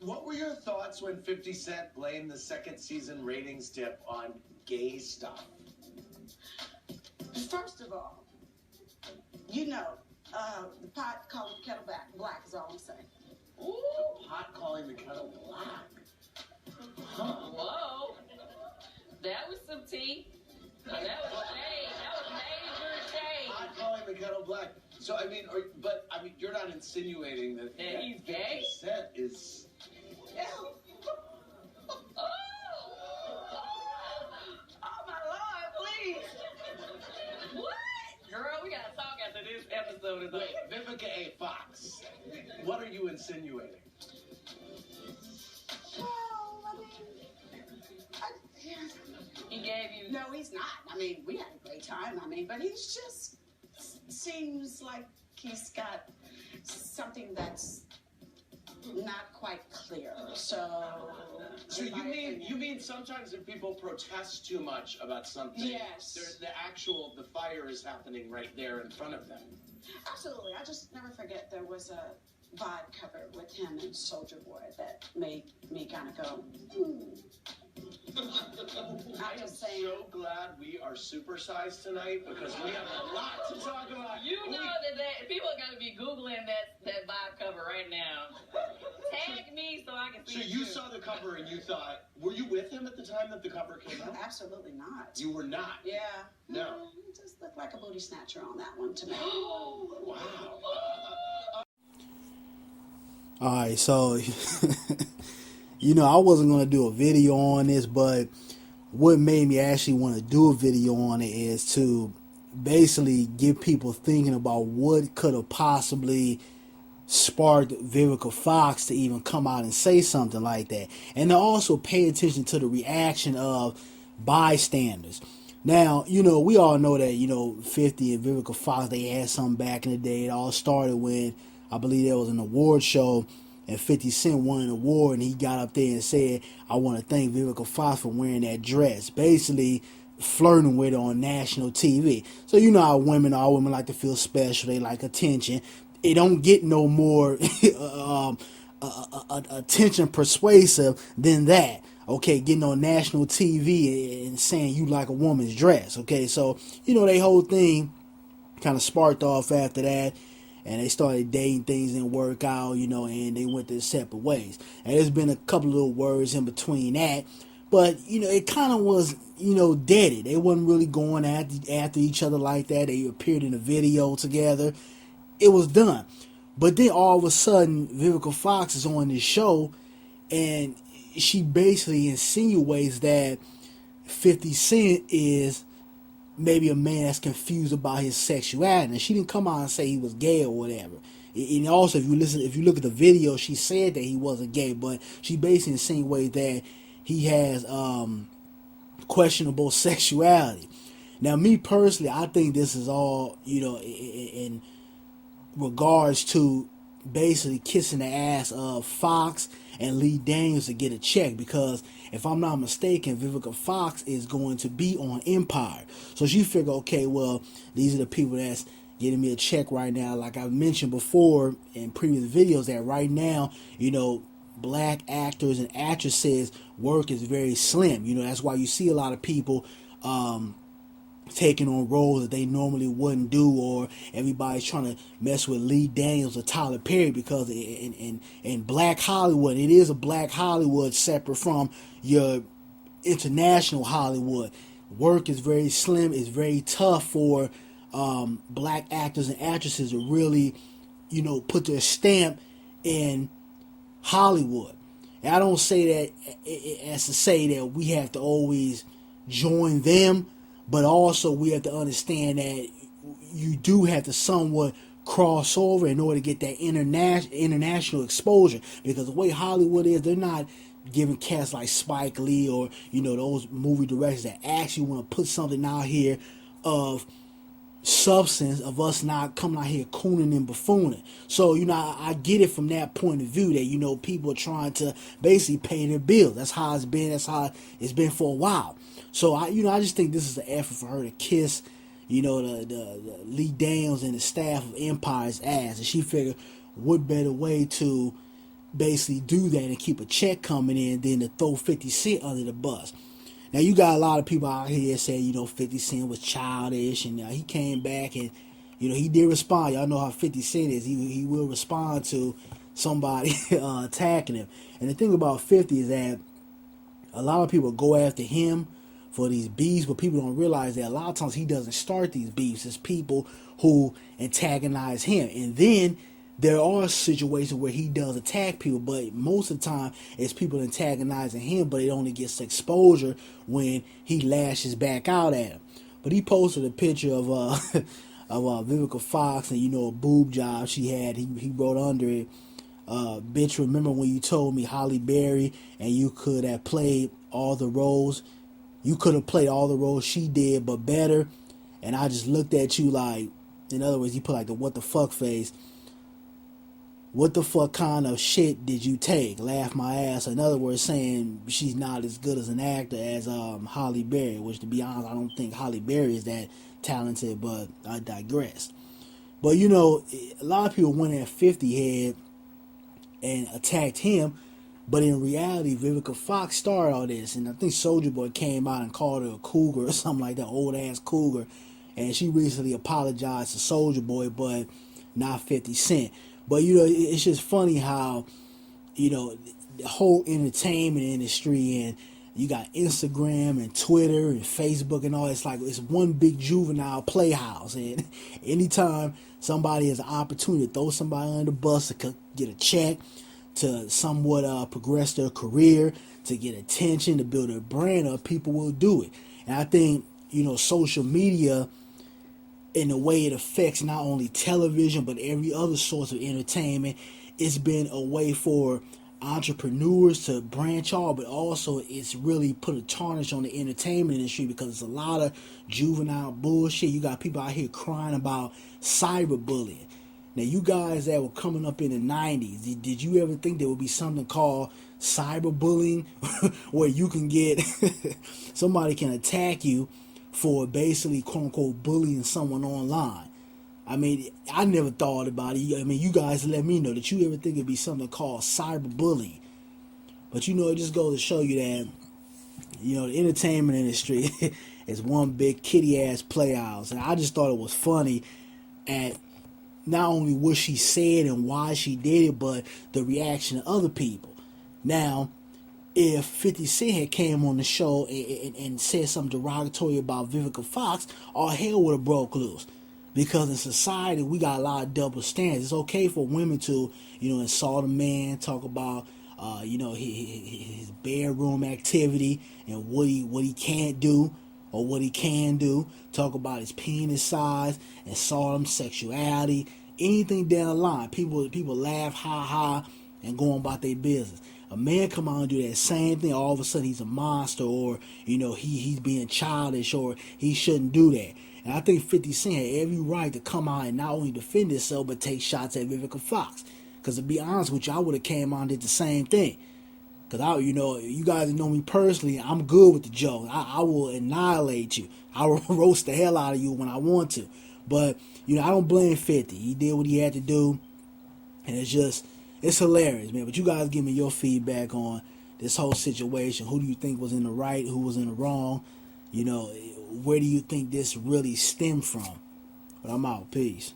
What were your thoughts when 50 Cent blamed the second season ratings dip on gay stuff? First of all, the pot calling the kettle black is all I'm saying. Ooh, the pot calling the kettle black. Huh. Whoa. That was some tea. That was shade. That was major shade. Pot calling the kettle black. So, but you're not insinuating that he's gay? 50 Cent is... Oh my Lord, please. What? Girl, we gotta talk after this episode is over. Wait, Vivica A. Fox, what are you insinuating? Well, He gave you... No, he's not. We had a great time. But he's just seems like he's got something that's not quite clear. So you mean sometimes if people protest too much about something, yes, the fire is happening right there in front of them. Absolutely. I just never forget there was a vibe cover with him and Soulja Boy that made me kind of go, I am so glad we are supersized tonight because we have a lot to talk about. You know that people are going to be Googling that vibe cover right now. Tag me so I can see it. So you saw the cover and you thought, were you with him at the time that the cover came out? Absolutely not. You were not? Yeah. No. He just looked like a booty snatcher on that one to me. Wow. All right, so... I wasn't going to do a video on this, but what made me actually want to do a video on it is to basically get people thinking about what could have possibly sparked Vivica Fox to even come out and say something like that. And to also pay attention to the reaction of bystanders. Now, we all know that, 50 and Vivica Fox, they had something back in the day. It all started when, I believe there was an award show, and 50 Cent won an award, and he got up there and said, I want to thank Vivica Fox for wearing that dress. Basically, flirting with her on national TV. So you know how women are. Women like to feel special. They like attention. It don't get no more attention persuasive than that. Okay, getting on national TV and saying you like a woman's dress. Okay, so, they whole thing kind of sparked off after that. And they started dating, things didn't work out, and they went their separate ways. And there's been a couple of little words in between that. But, it kind of was, deaded. They wasn't really going after each other like that. They appeared in a video together. It was done. But then all of a sudden, Vivica Fox is on this show, and she basically insinuates that 50 Cent is maybe a man that's confused about his sexuality. And she didn't come out and say he was gay or whatever. And also, if you look at the video, she said that he wasn't gay, but she basically insinuated that he has questionable sexuality. Now, me personally, I think this is all, in regards to basically kissing the ass of Fox and Lee Daniels to get a check, because if I'm not mistaken, Vivica Fox is going to be on Empire. So she figured, okay, well, these are the people that's getting me a check right now. Like I've mentioned before in previous videos, that right now, black actors and actresses work is very slim. That's why you see a lot of people taking on roles that they normally wouldn't do, or everybody's trying to mess with Lee Daniels or Tyler Perry, because in black Hollywood, it is a black Hollywood separate from your international Hollywood. Work is very slim. It's very tough for black actors and actresses to really, put their stamp in Hollywood. And I don't say that as to say that we have to always join them, but also we have to understand that you do have to somewhat cross over in order to get that international exposure. Because the way Hollywood is, they're not giving cats like Spike Lee or, those movie directors that actually want to put something out here of substance, of us not coming out here cooning and buffooning. So, I get it from that point of view that, people are trying to basically pay their bills. That's how it's been. That's how it's been for a while. So, I just think this is an effort for her to kiss, the Lee Daniels and the staff of Empire's ass. And she figured, what better way to basically do that and keep a check coming in than to throw 50 Cent under the bus. Now, you got a lot of people out here saying, 50 Cent was childish, and he came back and, he did respond. Y'all know how 50 Cent is. He will respond to somebody attacking him. And the thing about 50 is that a lot of people go after him for these beefs, but people don't realize that a lot of times he doesn't start these beefs. It's people who antagonize him. And then there are situations where he does attack people, but most of the time it's people antagonizing him, but it only gets exposure when he lashes back out at him. But he posted a picture of Vivica Fox and, a boob job she had. He wrote under it, bitch, remember when you told me Holly Berry and you could have played all the roles? You could have played all the roles she did, but better. And I just looked at you like, in other words, he put like the what the fuck face. What the fuck kind of shit did you take? Laugh my ass. In other words, saying she's not as good as an actor as Holly Berry, which, to be honest, I don't think Holly Berry is that talented, but I digress. But, a lot of people went at 50 Head and attacked him, but in reality, Vivica Fox started all this, and I think Soulja Boy came out and called her a cougar or something like that, old ass cougar, and she recently apologized to Soulja Boy, but not 50 Cent. But it's just funny how the whole entertainment industry, and you got Instagram and Twitter and Facebook and all, it's like it's one big juvenile playhouse, and anytime somebody has an opportunity to throw somebody under the bus to get a check, to somewhat progress their career, to get attention, to build their brand up, people will do it. And I think, social media, in the way it affects not only television, but every other source of entertainment, it's been a way for entrepreneurs to branch off, but also it's really put a tarnish on the entertainment industry because it's a lot of juvenile bullshit. You got people out here crying about cyberbullying. Now, you guys that were coming up in the 90s, did you ever think there would be something called cyberbullying where you can get, somebody can attack you for basically, quote unquote, bullying someone online? I mean, I never thought about it. I mean, you guys let me know that you ever think it'd be something called cyberbullying. But, it just goes to show you that, the entertainment industry is one big kitty-ass playhouse. And I just thought it was funny at not only what she said and why she did it, but the reaction of other people. Now, if 50 Cent had came on the show and said something derogatory about Vivica Fox, all hell would have broke loose. Because in society, we got a lot of double standards. It's okay for women to, insult a man, talk about, his bedroom activity and what he can't do or what he can do. Talk about his penis size, insult him, sexuality, anything down the line. People laugh, ha ha, and go on about their business. A man come out and do that same thing, all of a sudden he's a monster, or he's being childish, or he shouldn't do that. And I think 50 Cent had every right to come out and not only defend himself, but take shots at Vivica Fox. Because to be honest with you, I would have came out and did the same thing. Because, you guys know me personally, I'm good with the joke. I will annihilate you. I will roast the hell out of you when I want to. But, I don't blame 50. He did what he had to do. And it's hilarious, man. But you guys give me your feedback on this whole situation. Who do you think was in the right? Who was in the wrong? Where do you think this really stemmed from? But I'm out. Peace.